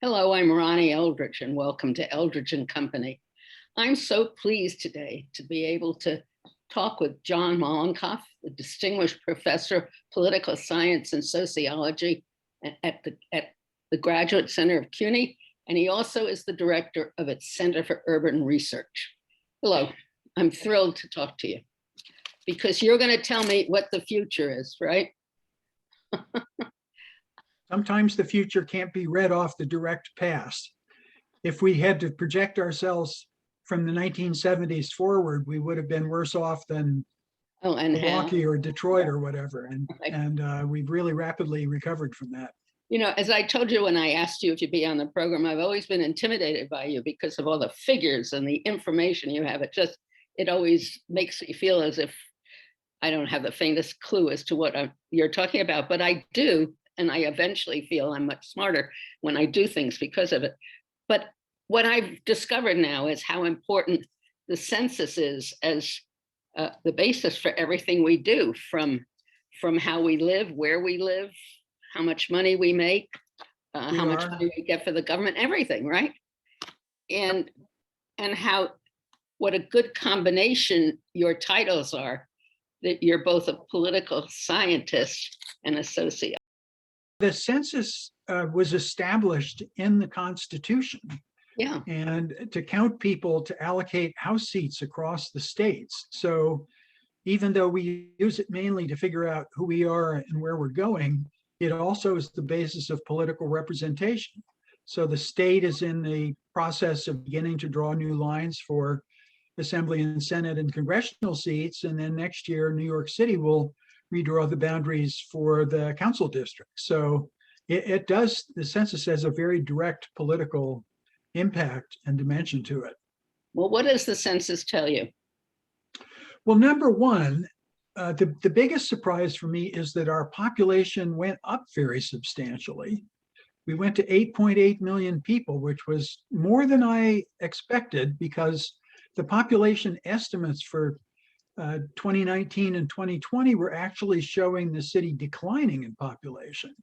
Hello, I'm Ronnie Eldridge, and welcome to Eldridge and Company. I'm so pleased today to be able to talk with John Mollenkopf, a distinguished professor of political science and sociology at the Graduate Center of CUNY, and he also is the director of its Center for Urban Research. Hello, I'm thrilled to talk to you because you're going to tell me what the future is, right? Sometimes the future can't be read off the direct past. If we had to project ourselves from the 1970s forward, we would have been worse off than Milwaukee or Detroit or whatever. And we've really rapidly recovered from that. You know, as I told you when I asked you if you'd be on the program, I've always been intimidated by you because of all the figures and the information you have. It always makes me feel as if I don't have the faintest clue as to what you're talking about, but I do. And I eventually feel I'm much smarter when I do things because of it. But what I've discovered now is how important the census is as the basis for everything we do, from how we live, where we live, how much money we make, how much money we get for the government, everything, right? And what a good combination your titles are, that you're both a political scientist and a sociologist. The census was established in the Constitution. Yeah. And to count people to allocate House seats across the states. So even though we use it mainly to figure out who we are and where we're going, it also is the basis of political representation. So the state is in the process of beginning to draw new lines for Assembly and Senate and congressional seats. And then next year, New York City will redraw the boundaries for the council district. So the census has a very direct political impact and dimension to it. Well, what does the census tell you? Well, number one, the biggest surprise for me is that our population went up very substantially. We went to 8.8 million people, which was more than I expected because the population estimates for 2019 and 2020 were actually showing the city declining in population.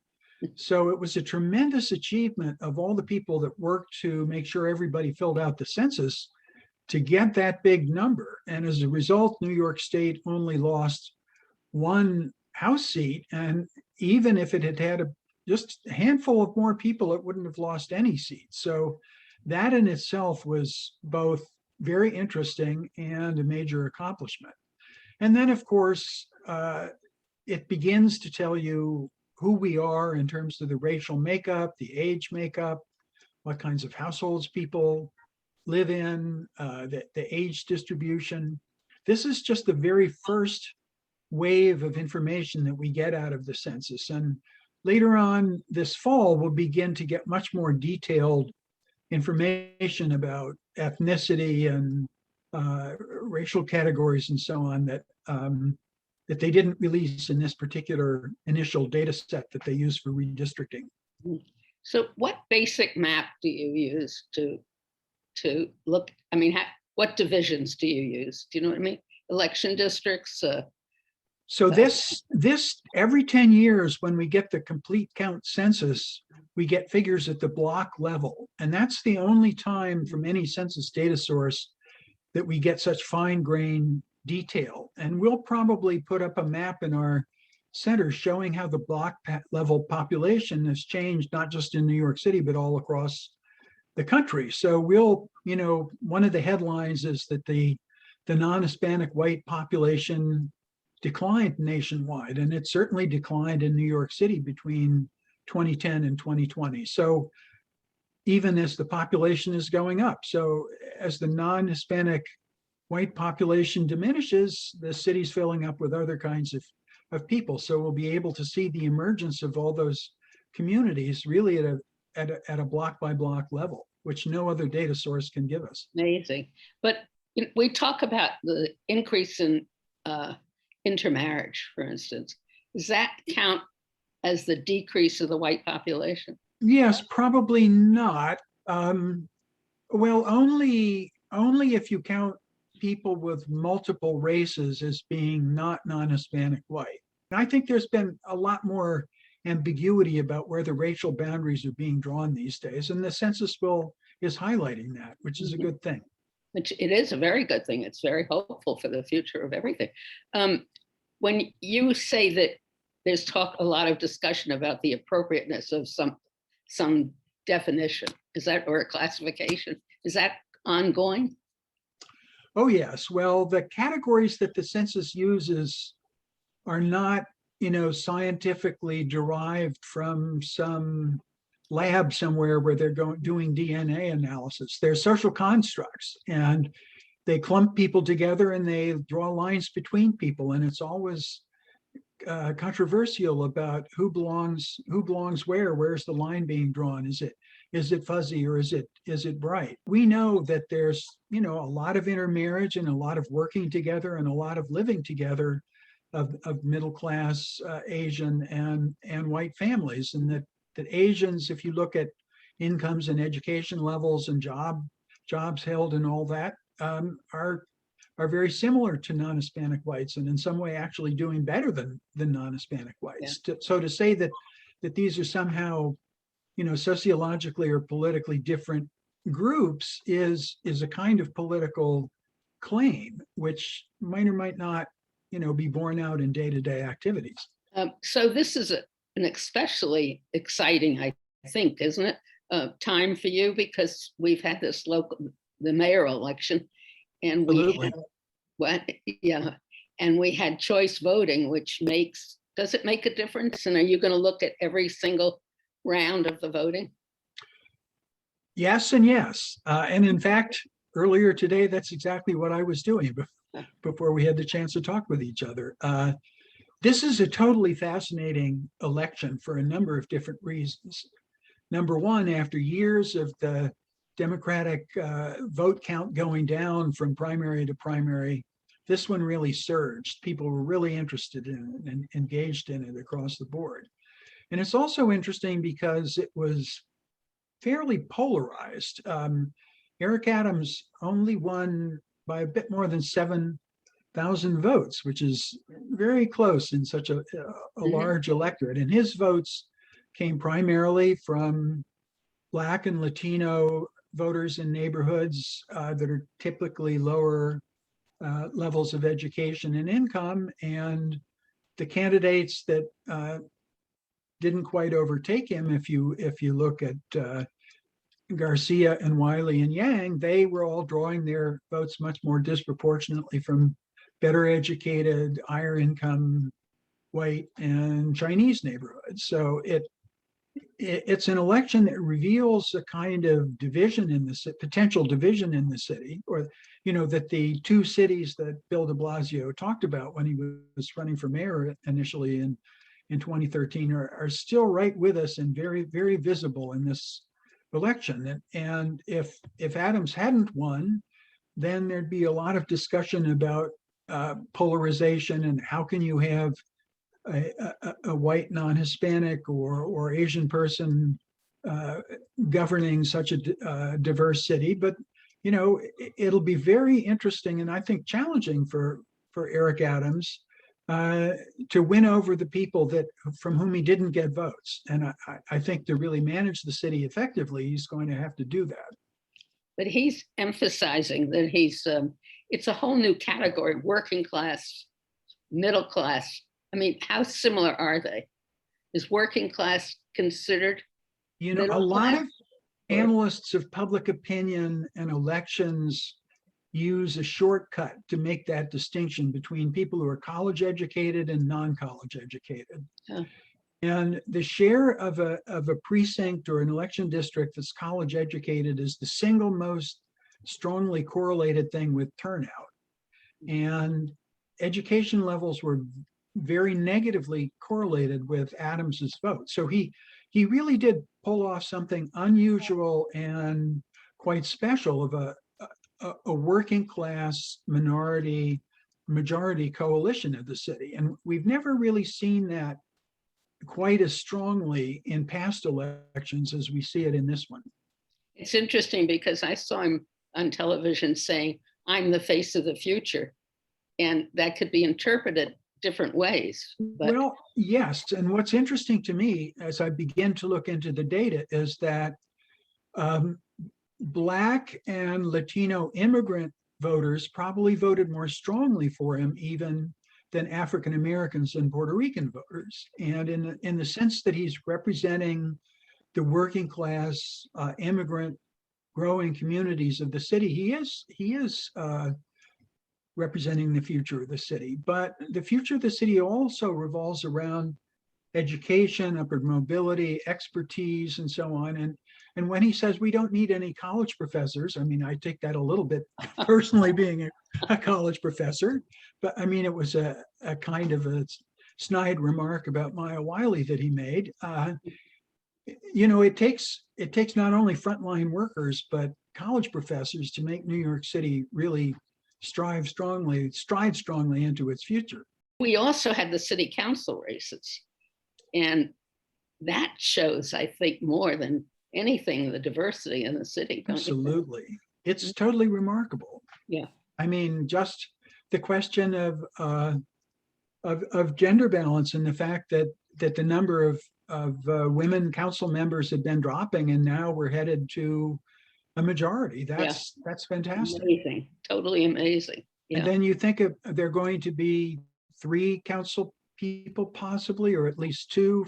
So it was a tremendous achievement of all the people that worked to make sure everybody filled out the census to get that big number. And as a result, New York State only lost one House seat. And even if it had had just a handful of more people, it wouldn't have lost any seats. So that in itself was both very interesting and a major accomplishment. And then, of course, it begins to tell you who we are in terms of the racial makeup, the age makeup, what kinds of households people live in, the age distribution. This is just the very first wave of information that we get out of the census. And later on this fall, we'll begin to get much more detailed information about ethnicity and racial categories and so on that they didn't release in this particular initial data set that they use for redistricting. So what basic map do you use to look? I mean, what divisions do you use? Do you know what I mean? Election districts? So this every 10 years, when we get the complete count census, we get figures at the block level. And that's the only time from any census data source that we get such fine-grained detail. And we'll probably put up a map in our center showing how the block level population has changed, not just in New York City, but all across the country. So one of the headlines is that the non-Hispanic white population declined nationwide, and it certainly declined in New York City between 2010 and 2020. So even as the population is going up. So as the non-Hispanic white population diminishes, the city's filling up with other kinds of people. So we'll be able to see the emergence of all those communities really at a block by block level, which no other data source can give us. Amazing. But we talk about the increase in intermarriage, for instance. Does that count as the decrease of the white population? Yes, probably not. Well, only if you count people with multiple races as being not non-Hispanic white. And I think there's been a lot more ambiguity about where the racial boundaries are being drawn these days. And the census is highlighting that, which is a good thing. Which it is a very good thing. It's very hopeful for the future of everything. When you say that there's a lot of discussion about the appropriateness of some definition, is that, or a classification, is that ongoing? Oh, yes. Well, the categories that the census uses are not, scientifically derived from some lab somewhere where they're doing DNA analysis. They're social constructs, and they clump people together and they draw lines between people. And it's always controversial about who belongs where. Where's the line being drawn? Is it fuzzy, or is it bright? We know that there's a lot of intermarriage and a lot of working together and a lot of living together of middle class Asian and white families, and that Asians, if you look at incomes and education levels and jobs held and all that, are very similar to non-Hispanic whites, and in some way actually doing better than non-Hispanic whites. Yeah. So to say that these are somehow, sociologically or politically different groups is a kind of political claim, which might or might not, be borne out in day-to-day activities. So this is an especially exciting, I think, isn't it, time for you, because we've had this the mayoral election, and and we had choice voting, which does it make a difference? And are you going to look at every single round of the voting? Yes and yes. And in fact, earlier today, that's exactly what I was doing before we had the chance to talk with each other. This is a totally fascinating election for a number of different reasons. Number one, after years of the Democratic vote count going down from primary to primary, this one really surged. People were really interested in it and engaged in it across the board. And it's also interesting because it was fairly polarized. Eric Adams only won by a bit more than 7,000 votes, which is very close in such a large electorate. And his votes came primarily from Black and Latino voters in neighborhoods that are typically lower levels of education and income. And the candidates that didn't quite overtake him, if you look at Garcia and Wiley and Yang, they were all drawing their votes much more disproportionately from better educated, higher income, white and Chinese neighborhoods. So it's an election that reveals a kind of division in the potential division in the city, or that the two cities that Bill de Blasio talked about when he was running for mayor initially in 2013 are still right with us and very, very visible in this election. And if Adams hadn't won, then there'd be a lot of discussion about polarization and how can you have a white non-Hispanic or Asian person governing such a diverse city. But it'll be very interesting and I think challenging for Eric Adams to win over the people from whom he didn't get votes. And I think to really manage the city effectively, he's going to have to do that. But he's emphasizing that it's a whole new category: working class, middle class. I mean, how similar are they? Is working class considered? A lot of analysts of public opinion and elections use a shortcut to make that distinction between people who are college educated and non-college educated. Huh. And the share of a precinct or an election district that's college educated is the single most strongly correlated thing with turnout. And education levels were very negatively correlated with Adams's vote. So he really did pull off something unusual and quite special of a working class minority majority coalition of the city. And we've never really seen that quite as strongly in past elections as we see it in this one. It's interesting because I saw him on television saying, "I'm the face of the future." And that could be interpreted different ways. But Well, yes. And what's interesting to me as I begin to look into the data is that um, Black and Latino immigrant voters probably voted more strongly for him even than African Americans and Puerto Rican voters. And in the sense that he's representing the working class, immigrant, growing communities of the city, he is representing the future of the city. But the future of the city also revolves around education, upward mobility, expertise, and so on. And when he says we don't need any college professors, I mean, I take that a little bit personally, being a college professor, but I mean, it was a kind of a snide remark about Maya Wiley that he made. It takes not only frontline workers, but college professors to make New York City really stride strongly into its future. we also had the city council races. And that shows, I think, more than anything, the diversity in the city. Absolutely. It's totally remarkable. Yeah. I mean, just the question of gender balance and the fact that the number of women council members had been dropping, and now we're headed to a majority. That's fantastic. Amazing. Totally amazing. Yeah. And then you think of there are going to be 3 council people possibly, or at least 2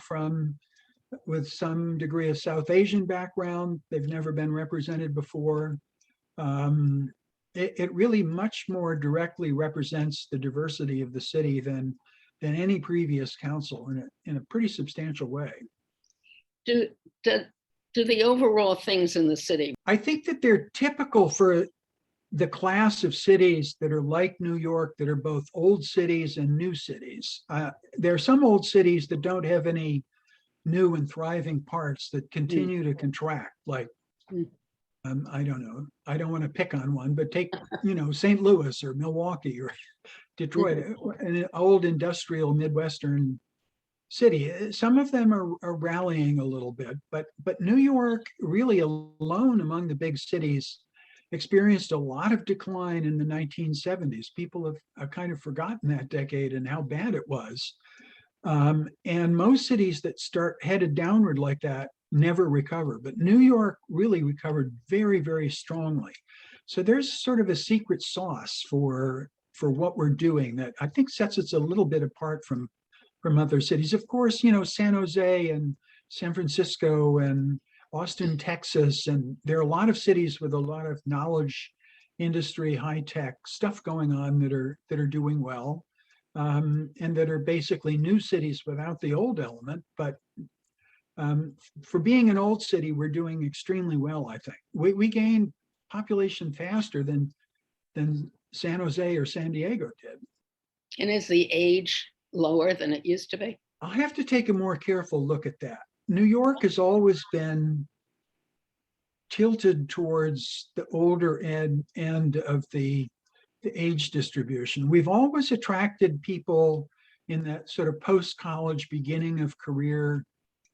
with some degree of South Asian background. They've never been represented before. It really much more directly represents the diversity of the city than any previous council in a pretty substantial way. Do the overall things in the city? I think that they're typical for the class of cities that are like New York, that are both old cities and new cities. There are some old cities that don't have any new and thriving parts, that continue to contract, like, I don't know, I don't want to pick on one, but take, St. Louis or Milwaukee or Detroit, an old industrial Midwestern city. Some of them are rallying a little bit, but New York, really alone among the big cities, experienced a lot of decline in the 1970s. People have kind of forgotten that decade and how bad it was. And most cities that start headed downward like that never recover, but New York really recovered very, very strongly. So there's sort of a secret sauce for what we're doing that I think sets us a little bit apart from other cities. Of course, San Jose and San Francisco and Austin, Texas, and there are a lot of cities with a lot of knowledge industry, high tech stuff going on that are doing well, and that are basically new cities without the old element. But for being an old city, we're doing extremely well. I think we gained population faster than San Jose or San Diego did. And is the age lower than it used to be? I'll have to take a more careful look at that. New York has always been tilted towards the older end of the age distribution. We've always attracted people in that sort of post-college, beginning of career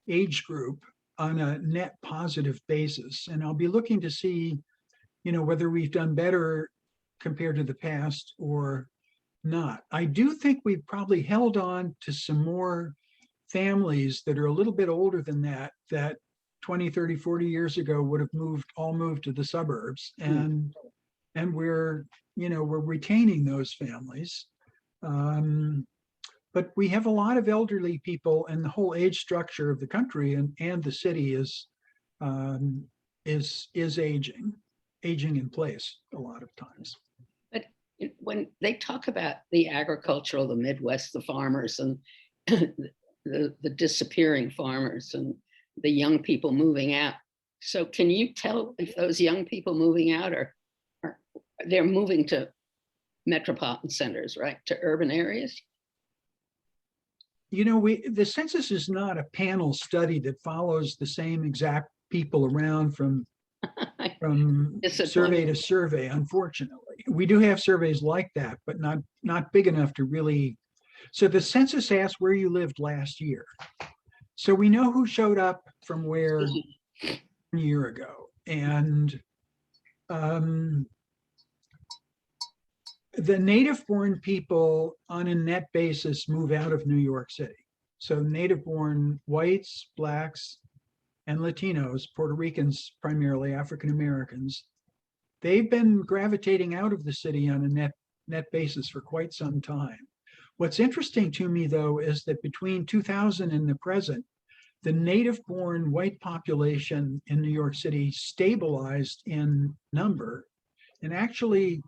age group on a net positive basis. And I'll be looking to see, whether we've done better compared to the past or not. I do think we've probably held on to some more families that are a little bit older than that 20, 30, 40 years ago would have all moved to the suburbs. And we're retaining those families. But we have a lot of elderly people, and the whole age structure of the country and the city is aging in place a lot of times. But when they talk about the agricultural, the Midwest, the farmers, and the disappearing farmers, and the young people moving out. So can you tell if those young people moving out are they're moving to metropolitan centers, right? To urban areas? The census is not a panel study that follows the same exact people around from survey to survey, unfortunately. We do have surveys like that, but not big enough to really. So the census asks where you lived last year. So we know who showed up from where a year ago. And The native-born people on a net basis move out of New York City. So native-born whites, blacks, and Latinos, Puerto Ricans, primarily African Americans, they've been gravitating out of the city on a net basis for quite some time. What's interesting to me, though, is that between 2000 and the present, the native-born white population in New York City stabilized in number, and actually,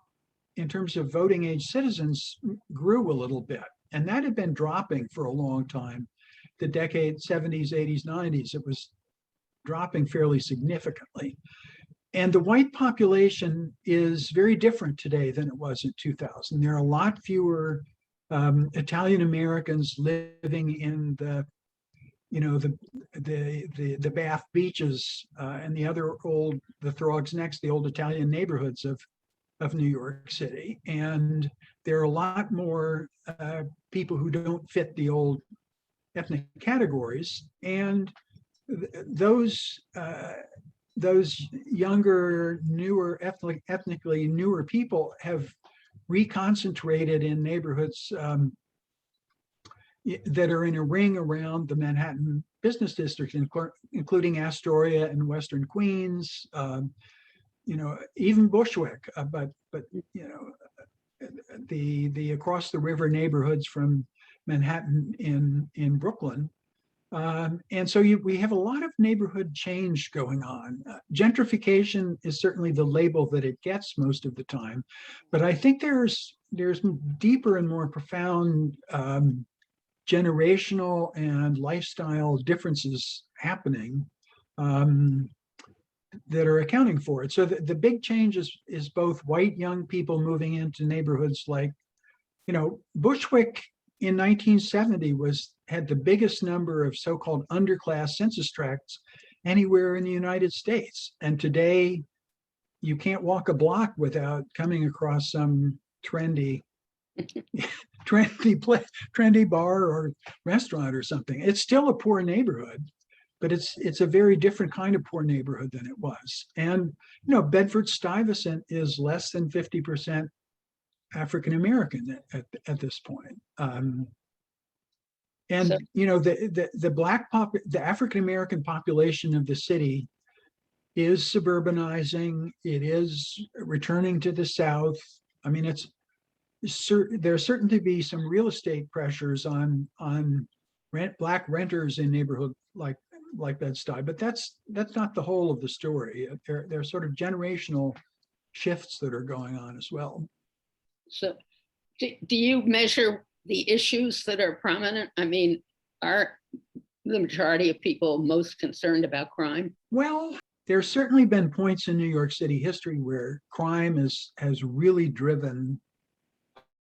in terms of voting age citizens, grew a little bit. And that had been dropping for a long time. The decade 70s, 80s, 90s, it was dropping fairly significantly. And the white population is very different today than it was in 2000. There are a lot fewer Italian Americans living in the Bath beaches and the other the Throgs Next, the old Italian neighborhoods of New York City. And there are a lot more people who don't fit the old ethnic categories. And those younger, newer, ethnically newer people have reconcentrated in neighborhoods that are in a ring around the Manhattan business district, including Astoria and Western Queens, even Bushwick, but the across the river neighborhoods from Manhattan in Brooklyn. And so we have a lot of neighborhood change going on. Gentrification is certainly the label that it gets most of the time, but I think there's deeper and more profound generational and lifestyle differences happening that are accounting for it. So the big change is both white young people moving into neighborhoods like, Bushwick in 1970 had the biggest number of so-called underclass census tracts anywhere in the United States. And today, you can't walk a block without coming across some trendy bar or restaurant or something. It's still a poor neighborhood, but it's a very different kind of poor neighborhood than it was. And Bedford-Stuyvesant is less than 50% African American at this point. And So, the African American population of the city is suburbanizing. It is returning to the South. I mean, there's certain to be some real estate pressures on black renters in neighborhood like Bed-Stuy, but that's not the whole of the story. There are sort of generational shifts that are going on as well. so do you measure the issues that are prominent? I mean, are the majority of people most concerned about crime? Well, there's certainly been points in New York City history where crime has really driven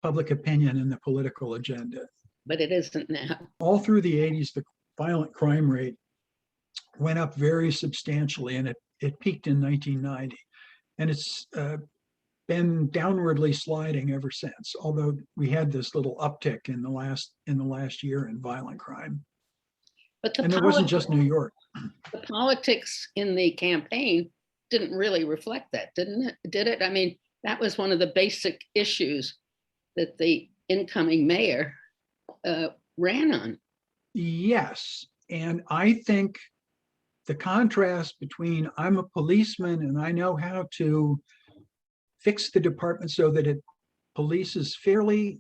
public opinion and the political agenda. But it isn't now. All through the 80s, the violent crime rate went up very substantially, and it peaked in 1990. And it's been downwardly sliding ever since, although we had this little uptick in the last year in violent crime. But And it wasn't just New York. The politics in the campaign didn't really reflect that, didn't it? Did it? I mean, that was one of the basic issues that the incoming mayor ran on. Yes. And I think the contrast between I'm a policeman and I know how to fix the department so that it polices fairly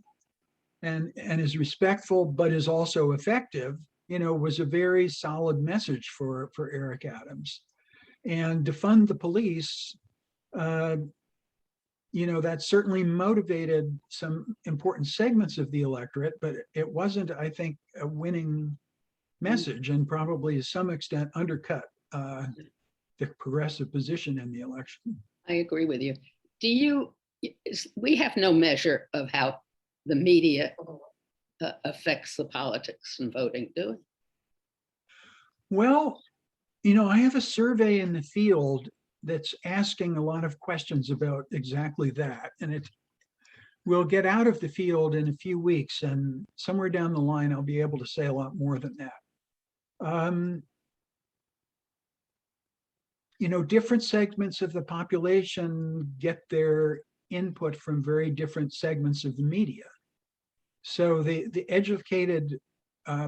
and is respectful, but is also effective, was a very solid message for Eric Adams. And to fund the police, that certainly motivated some important segments of the electorate, but it wasn't, I think, a winning message, and probably to some extent undercut the progressive position in the election. I agree with you. We have no measure of how the media affects the politics and voting, do we? Well, I have a survey in the field that's asking a lot of questions about exactly that. And we'll get out of the field in a few weeks, and somewhere down the line, I'll be able to say a lot more than that. Different segments of the population get their input from very different segments of the media. So the educated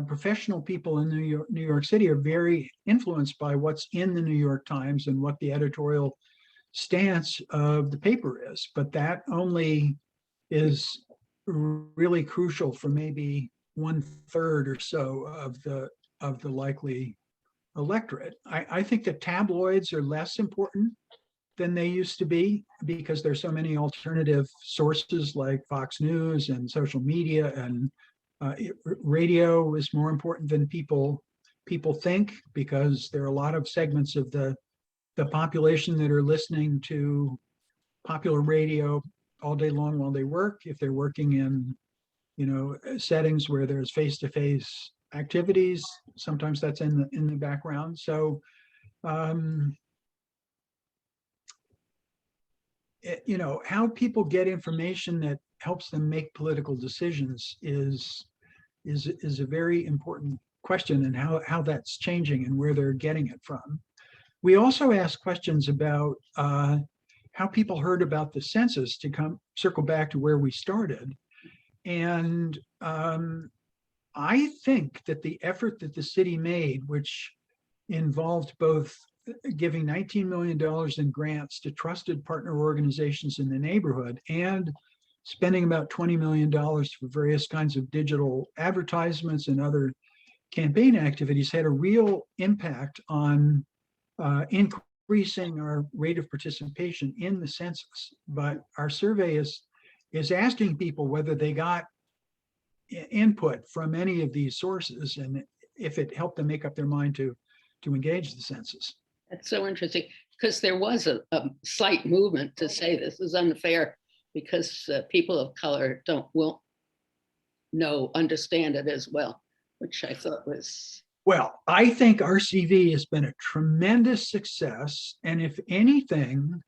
professional people in New York City are very influenced by what's in the New York Times and what the editorial stance of the paper is. But that only is really crucial for maybe 1/3 or so of the likely electorate. I think that tabloids are less important than they used to be because there's so many alternative sources like Fox News and social media, and radio is more important than people think, because there are a lot of segments of the population that are listening to popular radio all day long while they work. If they're working in settings where there's face-to-face activities, sometimes that's in the background. So how people get information that helps them make political decisions is a very important question, and how that's changing and where they're getting it from. We also ask questions about how people heard about the census, to circle back to where we started. And I think that the effort that the city made, which involved both giving $19 million in grants to trusted partner organizations in the neighborhood and spending about $20 million for various kinds of digital advertisements and other campaign activities, had a real impact on increasing our rate of participation in the census. But our survey is asking people whether they got input from any of these sources, and if it helped them make up their mind to engage the census. That's so interesting, because there was a slight movement to say this is unfair because people of color won't understand it as well, which I thought was. Well, I think RCV has been a tremendous success, and if anything,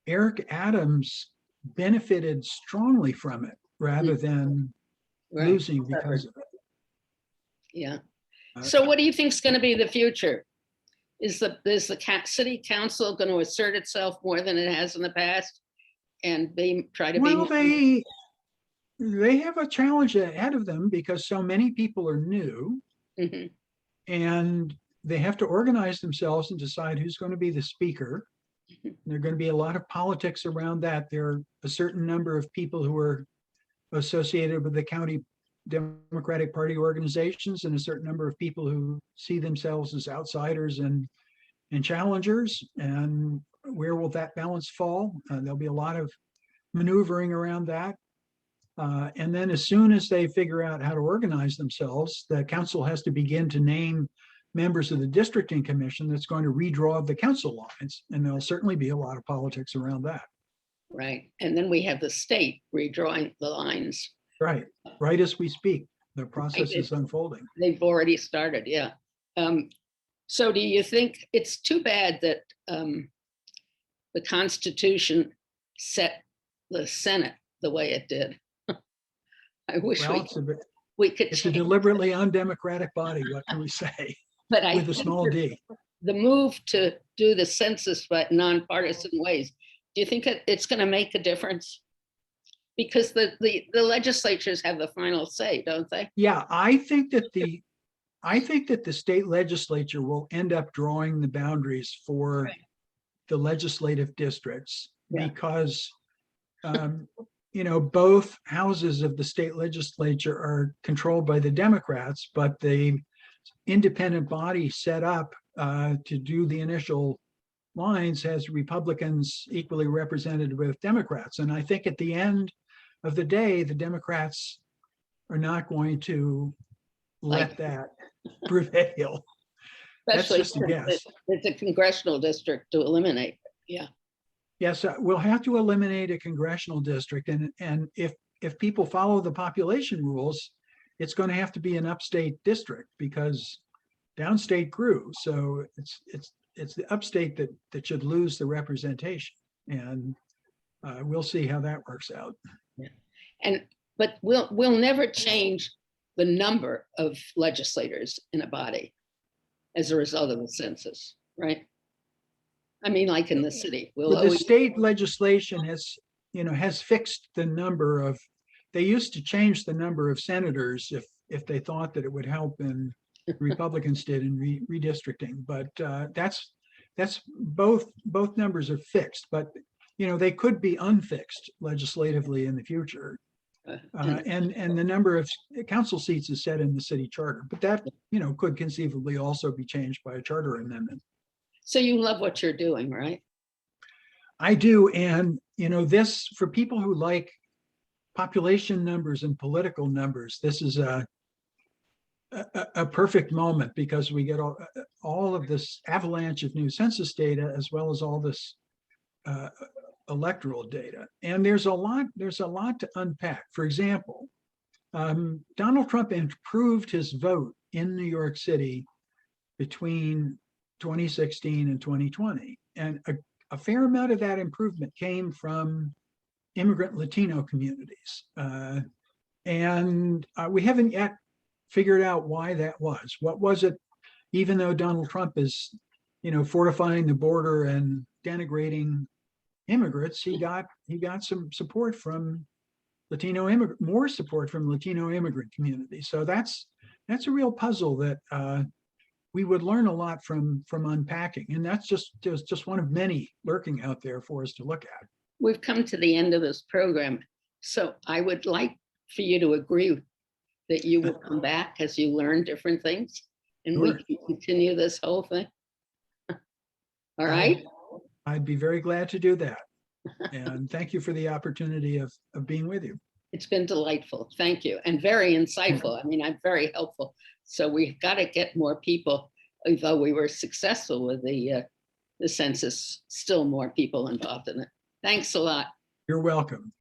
Eric Adams benefited strongly from it rather than losing because of it. Yeah. So what do you think is going to be the future? Is the city council going to assert itself more than it has in the past and try to be? Well, they have a challenge ahead of them because so many people are new, Mm-hmm. and they have to organize themselves and decide who's going to be the speaker. Mm-hmm. There are going to be a lot of politics around that. There are a certain number of people who are associated with the county Democratic Party organizations, and a certain number of people who see themselves as outsiders and challengers. And where will that balance fall? There'll be a lot of maneuvering around that. And then as soon as they figure out how to organize themselves, the council has to begin to name members of the districting commission that's going to redraw the council lines. And there'll certainly be a lot of politics around that. Right. And then we have the state redrawing the lines. Right as we speak. The process is unfolding. They've already started, yeah. So do you think it's too bad that the Constitution set the Senate the way it did? I wish we could. It's a deliberately undemocratic body. What can we say? But with a small d. The move to do the census but nonpartisan ways, do you think it's going to make a difference? Because the legislatures have the final say, don't they? Yeah, I think that the state legislature will end up drawing the boundaries for the legislative districts, because both houses of the state legislature are controlled by the Democrats, but the independent body set up to do the initial lines has Republicans equally represented with Democrats. And I think at the end of the day, the Democrats are not going to let that prevail. That's just a guess. It's a congressional district to eliminate. Yeah. Yes, we'll have to eliminate a congressional district, and if people follow the population rules, it's going to have to be an upstate district because downstate grew. So it's the upstate that should lose the representation, and we'll see how that works out. Yeah. But we'll never change the number of legislators in a body as a result of the census, right? I mean, like in the city, the state legislation has has fixed the number of, they used to change the number of senators if they thought that it would help, and Republicans did in redistricting. But that's both numbers are fixed, but they could be unfixed legislatively in the future. And the number of council seats is set in the city charter, but that could conceivably also be changed by a charter amendment. So you love what you're doing, right? I do, and this, for people who like population numbers and political numbers, this is a perfect moment, because we get all of this avalanche of new census data, as well as all this electoral data, and there's a lot to unpack. For example, Donald Trump improved his vote in New York City between 2016 and 2020, and a fair amount of that improvement came from immigrant Latino communities, and we haven't yet figured out why that was. What was it? Even though Donald Trump is fortifying the border and denigrating immigrants, he got some support from more support from Latino immigrant communities. So that's a real puzzle that we would learn a lot from unpacking, and that's just one of many lurking out there for us to look at. We've come to the end of this program, so I would like for you to agree that you will come back as you learn different things, and Sure. we can continue this whole thing. All right. I'd be very glad to do that. And thank you for the opportunity of being with you. It's been delightful. Thank you. And very insightful. I mean, I'm very helpful. So we've got to get more people, although we were successful with the census, still more people involved in it. Thanks a lot. You're welcome.